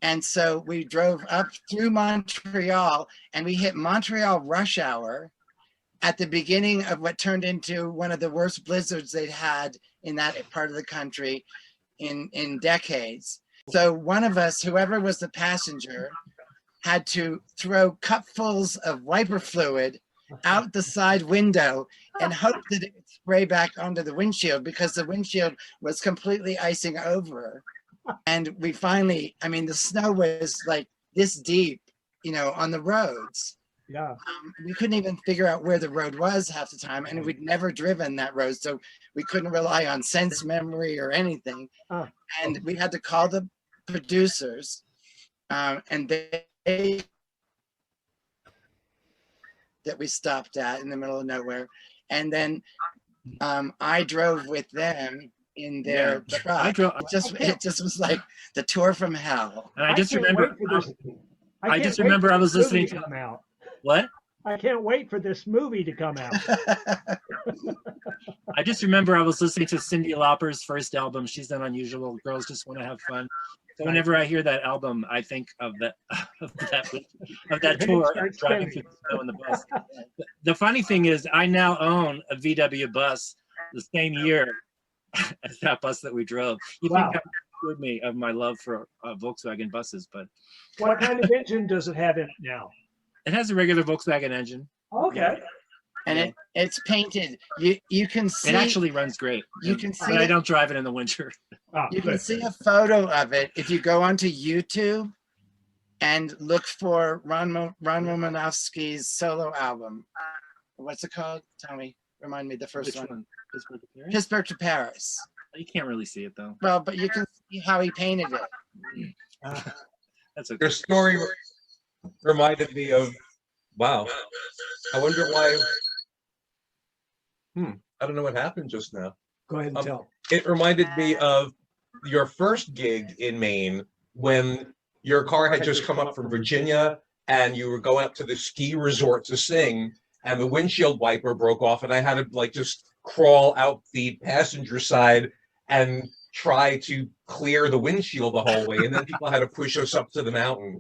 And so we drove up through Montreal, and we hit Montreal rush hour at the beginning of what turned into one of the worst blizzards they'd had in that part of the country in decades. So one of us, whoever was the passenger, had to throw cupfuls of wiper fluid out the side window and hope that it would spray back onto the windshield, because the windshield was completely icing over. And we finally, I mean, the snow was like this deep, you know, on the roads. Yeah. We couldn't even figure out where the road was half the time, and we'd never driven that road, so we couldn't rely on sense memory or anything. And we had to call the producers, and they that we stopped at in the middle of nowhere, and then I drove with them in their truck. It just was like the tour from hell. And I just remember I was listening to come out. What? I can't wait for this movie to come out. I just remember I was listening to Cyndi Lauper's first album. She's done Unusual Girls Just Want to Have Fun. So whenever I hear that album, I think of that tour, driving through the snow in the bus. The funny thing is, I now own a VW bus the same year as that bus that we drove. You think that would me of my love for Volkswagen buses, but what kind of engine does it have in it now? It has a regular Volkswagen engine. Okay. And it's painted. You can see. It actually runs great. You can see. But I don't drive it in the winter. You can see a photo of it if you go onto YouTube and look for Ron Romanowski's solo album. What's it called? Tell me. Remind me the first one. Pittsburgh to Paris. You can't really see it though. Well, but you can see how he painted it. That's okay. Your story reminded me of, wow, I wonder why, I don't know what happened just now. Go ahead and tell. It reminded me of your first gig in Maine when your car had just come up from Virginia and you were going up to the ski resort to sing and the windshield wiper broke off and I had to like just crawl out the passenger side and try to clear the windshield the whole way, and then people had to push us up to the mountain.